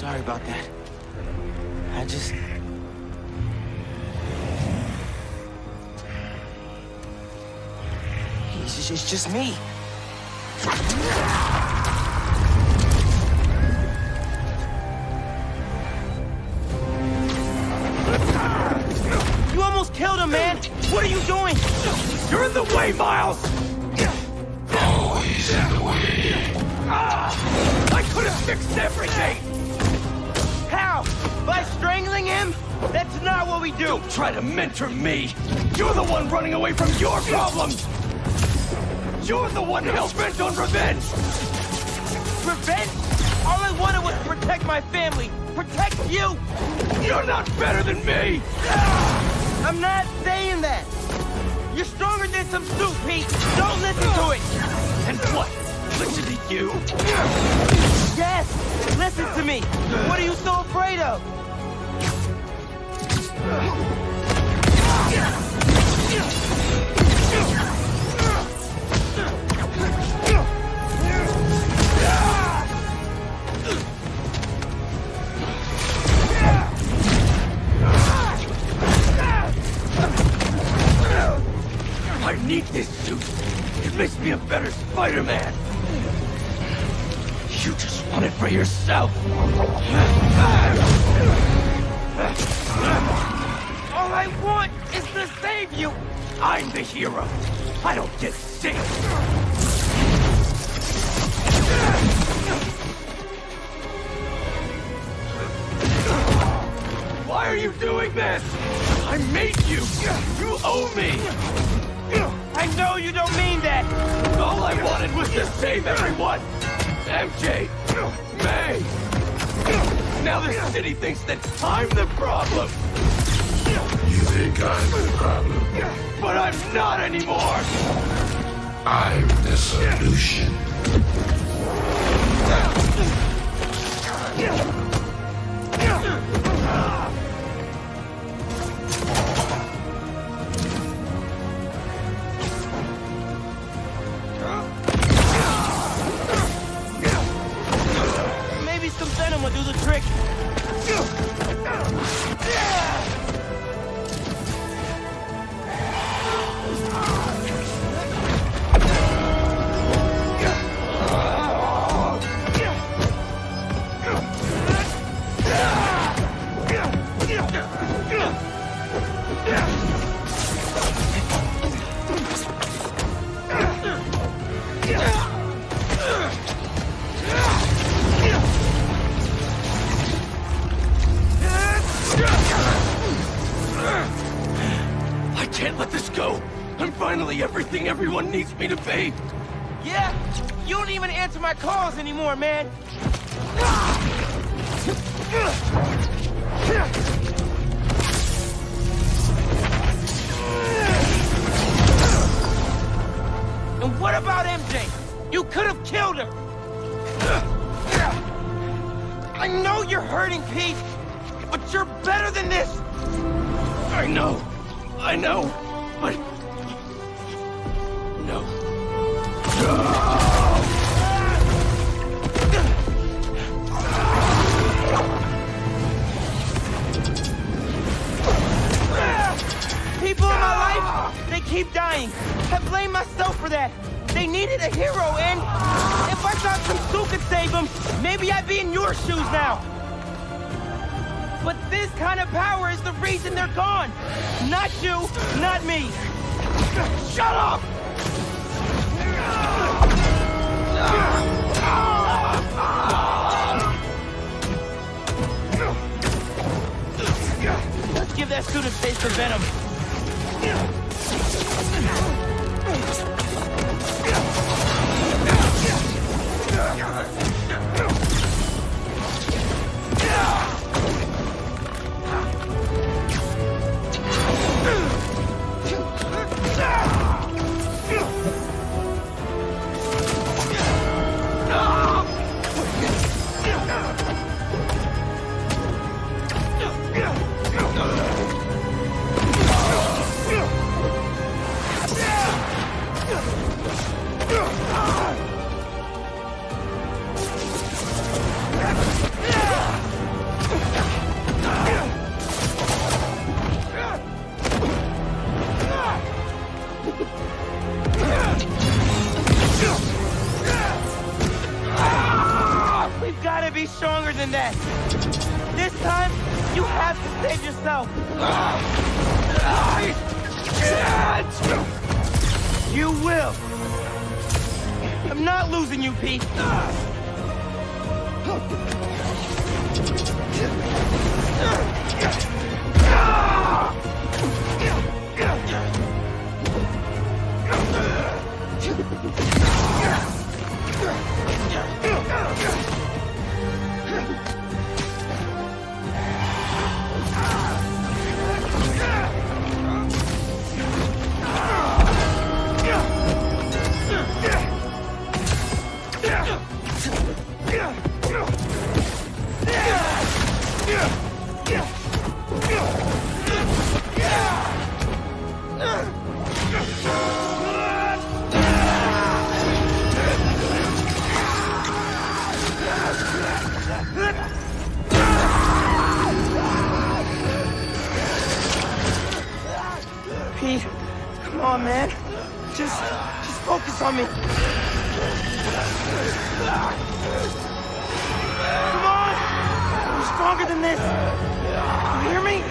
Sorry about that. I just... It's just me. You almost killed him, man! What are you doing? You're in the way, Miles! Always in the way. I could have fixed everything! How? By strangling him? That's not what we do! Don't try to mentor me! You're the one running away from your problems! You're the one hell-bent on revenge! Revenge? All I wanted was to protect my family! Protect you! You're not better than me! I'm not saying that! You're stronger than some soup, Pete! Don't listen to it! And what? Listen to you? Yes! Listen to me! What are you so afraid of? I need this suit. It makes me a better Spider-Man. You just want it for yourself. All I want is to save you! I'm the hero. I don't get sick. Why are you doing this? I made you. You owe me. I know you don't mean that! All I wanted was to save everyone. MJ, May. Now the city thinks that I'm the problem. You think I'm the problem? But I'm not anymore. I'm the solution. Maybe some venom will do the trick. I can't let this go. I'm finally everything everyone needs me to be. Yeah? You don't even answer my calls anymore, man! And what about MJ? You could have killed her! I know you're hurting, Pete, but you're better than this! I know, but... No. People in my life, they keep dying. I blame myself for that. They needed a hero, and if I thought some suit could save them, maybe I'd be in your shoes now. But this kind of power is the reason they're gone. Not you, not me. Shut up! Let's give that suit a taste for venom. stronger than that. This time, you have to save yourself. I can't! You will. I'm not losing you, Pete. Pete, come on, man. Just focus on me. Come on! You're stronger than this. You hear me?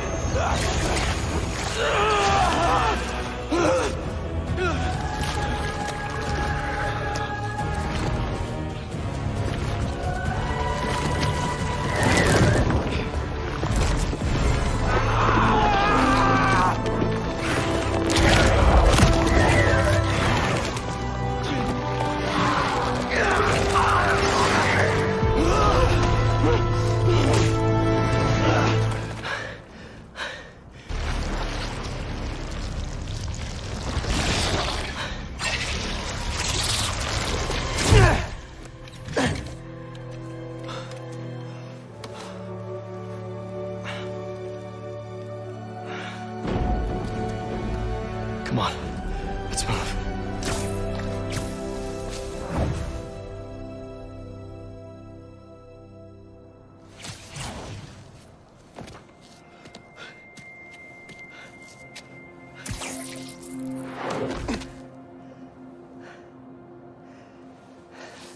Come on, let's move.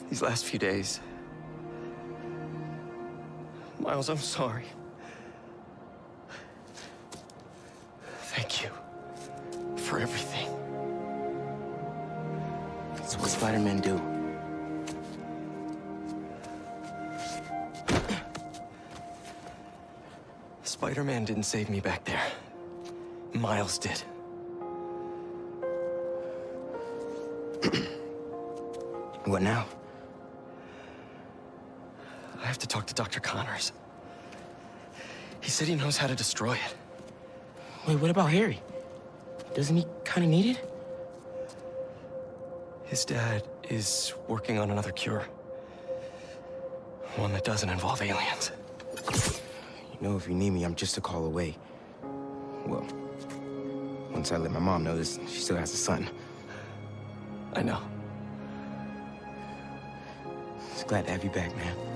These last few days... Miles, I'm sorry. Thank you for everything. That's what Spider-Man do. Spider-Man didn't save me back there. Miles did. What now? I have to talk to Dr. Connors. He said he knows how to destroy it. Wait, what about Harry? Doesn't he kind of need it? His dad is working on another cure. One that doesn't involve aliens. You know, if you need me, I'm just a call away. Well, once I let my mom know this, she still has a son. I know. Just glad to have you back, man.